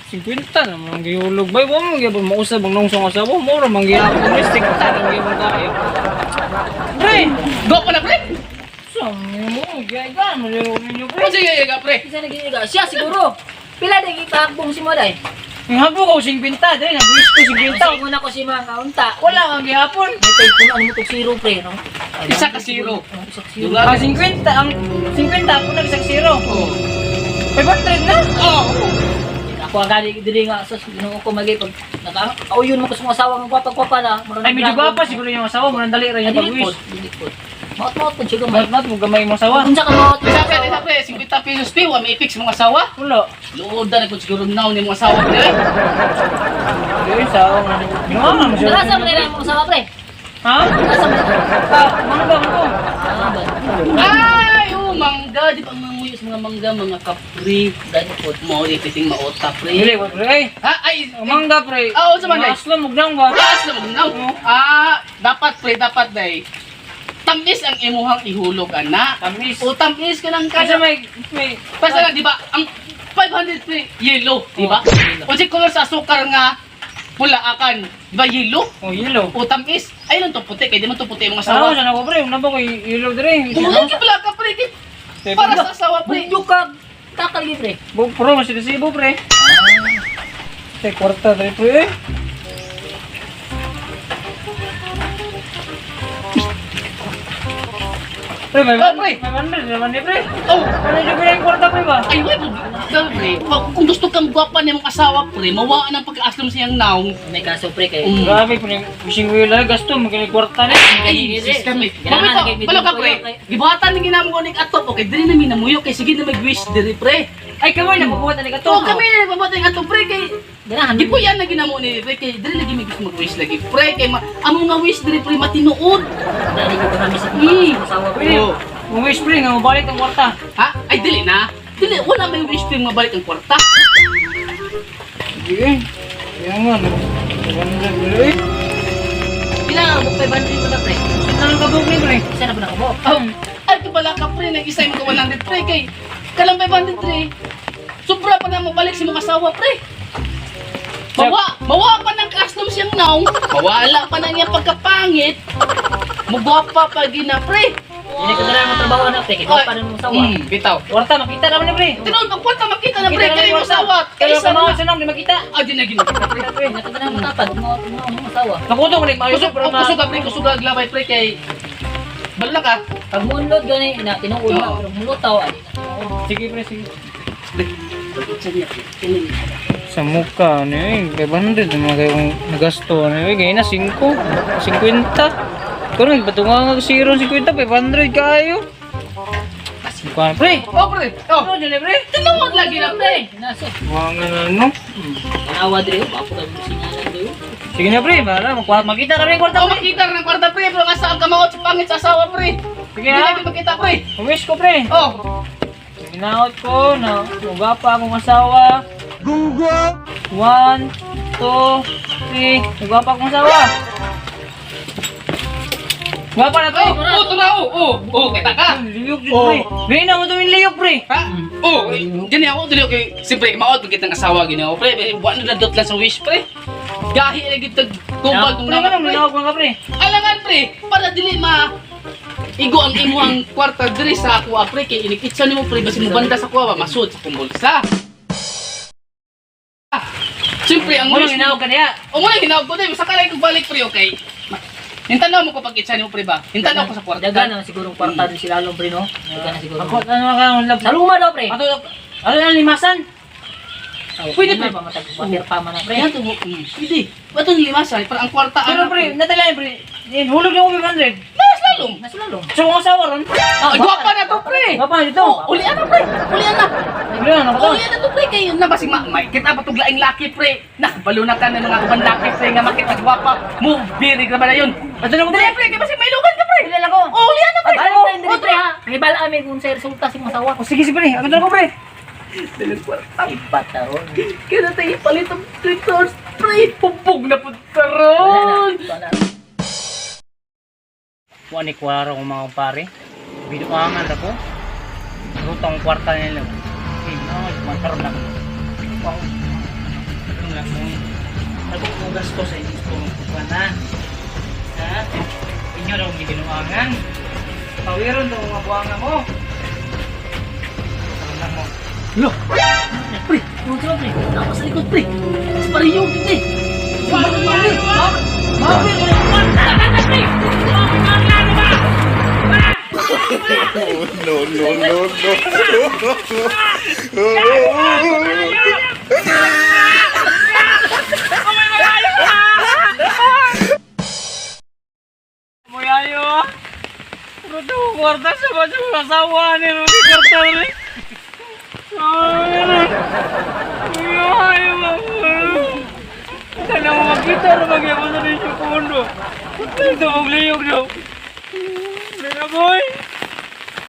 50 naman gihulog bay mo gyapon mausab ang nungsong asawa mo ra mangyapon mistik ta ang gyapon kayo. Pre, Go pa na, pre! sang mo gyay mo ninyo pre. Ano sige, ga, pre? Isa na giniga. Siya siguro. Pila na gipakbong si Moday. Ang habo ko 50 dai nag-wish ko 50. Ito muna ko si mga kaunta. Wala kang gihapon. May tayo kung ano mo itong zero pre, no? Isa ka zero. Isa ka zero. Ah 50 ang 50 ako nag-isang zero. Oh. 500 na. Oh. Ako agad diri nga sa nung ko magi pag nakauyon mo ko sa mga asawa ng gwapa na. Ay medyo gwapa siguro yung asawa mo nandali ra yung pag-wish. Maot-maot po siya gamay. Mat mo gamay mo asawa. Unsa ka maot? Isa, pre, 50 pesos pe, wa may fix mga asawa. Wala. Luodan ko siguro now ni mga asawa, pre. Dili sa ako. Ginawa mo siya. Nasa mo nila mga asawa pre? Ha? Nasa mo nila? Ah, mangga mo. Ah, ba? Ay, oh, mangga. Di ba mamuyos mga mangga, mga kapri. Dahil po, mo, ipiting maota, Dili pre. wa pre. Ha? Ay, Mangga pre. Oo, sa manday. Aslam mugdang ba? taas na magnaw. Dapat, pre, dapat, day. Tamis ang imuhang ihulog, anak. Tamis. O, tamis ka lang Kasi kaya. may Basta lang, di ba, ang 500 pre, yellow, di ba? O si color sa asukar nga, pula akan, di ba, yellow? oh yellow. O tamis, ay lang to puti, kaya di man to puti mga Sawa asawa. sana ko pre, nabo ko yellow dire. Tulad ka pala ka pre, para sa asawa pre. Bugyo ka. Takal gi pre. Bu pro mas disibo pre. Te kwarta dire pre. Pre, may Oh, pre. 500 naman ni pre. Oh, Ano yung pre yung kwarta pre ba? ay wait, pre, kung gusto kang gwapa niya mong asawa pre, mawaan ang pagka-aslam siyang naong. May kaso pre kay. Grabe po yung fishing wheel lang gasto magkano kwarta ni. Ay, sis kami. Kailangan kay Wala ka pre, gibatan ni ginamo ko ning atop, okay, dili na minamuyo, kay sige na mag-wish diri pre. Ay kamay na bubuhat na To kami na pamatay nga to pre kay Ganahan. di po yan na ginamo ni pre kay dili lagi may gusto mag-wish lagi pre kay amo nga wish diri pre matinuod. Dali ko kami sa Hmm. asawa pre. Pre, uwi spring nga mabalik ang kwarta. Ha? Ay dili na. Dili wala may wish pre mabalik ang kwarta. Sige. Kaya nga no. 100 bilo eh. Pila mo kay bandri mo na pre. Nang kabog ni pre. Isa na ba nakabo? Oh, ay kabala ka pre nang isay mo ka 100 pre kay kalang 500 pre. Sobra pa na mabalik si mga asawa pre. Mawa pa ng custom siyang naong. Mawala pa na niya pagkapangit. Mugwapa pa gina pre. Hindi ko na mo trabaho na pre. Kay pa na mo asawa. Bitaw. Kwarta makita naman ni pre. Tinuod pag kwanta makita na pre Makita kay naman mo asawa. Kaya Kaysa sa mga na. sunang di makita. Ah, di na ginagita pre. Pre, nato na mo tapad mo asawa. Nakuto ko ni maayos Kusog, pero kusog ka pre, kusog ka glabay pre kay bala ka. Pag munod gani na tinuod na pero mulutaw ali. Sige pre, sige. Kini. Sa mukha ano eh, 500 ang mga kayong nagasto ano eh, gaya na 5, 50. Kung nagpatunga nga 0, 50, 500 kayo. Mukha na pre. Oh pre. Oh. Ano dyan eh pre? Tinuod lagi na pre. Nasa. Mga ano. Awa dire ba ako kay sinyalan dire. Sige na pre, para makita kami yung kwarta Oh, pre. makita rin ang kwarta pre, pero nga saan ka maot sa pangit sa asawa pre. Sige Hindi na. lagi makita pre. Umish ko pre. Oh. Ginaot ko na uga pa akong asawa. Gungo! 1, 2, 3. Uga pa akong asawa. Uga pa na pre. Oh, ito na oh, kita ka. Liyok dito Oh. pre. Ganyan na mo ito yung liyok pre. Ha? Oh, gani ako dili okay. Siyempre maot pagkita ng asawa gini ako pre. Buwan na dot lang sa wish pre. Gahi na gitag tumbal tong Pre, naman ganun, pre. minawag mo ka pre. Alangan pre, para dili igo ang imuhang kwarta diri sa ako pre kay inikitsa nimo pre basi mo banda sa kuwa masud sa kumbulsa. Siyempre ang Muna wish minawag ka niya. o muna ginawag ko din sa kalay ko balik pre okay. Hintanaw mo ko pag itsa nimo pre ba? Hintanaw ko sa kwarta. Daga na siguro kwarta din sila lalong pre no. Daga na siguro. Ako, ano ka ang lab? Sa luma daw pre. Ano na limasan? Pwede, pa pre. matagpatir pa man na pre. Kaya to pwede. Bato ni limasan para ang kwarta Pero pre, natalayan pre. Hulog niyo ko 500. Mas lalong. Nasa lalong. So, kung asawa ron. Ay, gwapa na to pre. Gapa na dito. Oh, ulian na pre. Ulian na. Bigla na ako. Ulian na to pre kayo na basing may kita patug laing laki pre. Nakabalo na ka ng mga uban laki pre nga makita gwapa. Mo birig na ba na yun? Ato na mo Dali pre kay basing may lugan ka pre. Pila ako. Oh, ulian na pre. Ano tayo diri pre ha? Hibala amin kung sa resulta si masawa. O sige, sige pre. Ako na ko pre. Dalang kwarta. Ipataron. Kaya na tayo palit ang tricks pre. Pupog na punta ron. Wala. Kuha ni Kuwara kong mga kumpare. Binuangan ako. Rutang kwarta nila. Okay, no, mantaron na. Wow. lang mo. Nagpupugas ko sa inyong pumpukan na. Ha? Inyo daw hindi ginuangan. Pawiron daw mga buwanga mo. Saan lang mo? Lo! Pre! Huwag ka pre! Tama sa likod pre! Mas pariyog pre! Mami! Mami! Mami! Moyayo. Pero daw kwarta sa baca asawa ni Rudy kwarta ni. Moyayo. Sana mo makita na magyapon sa ninyo kundo. Ito magliyog daw. Boy.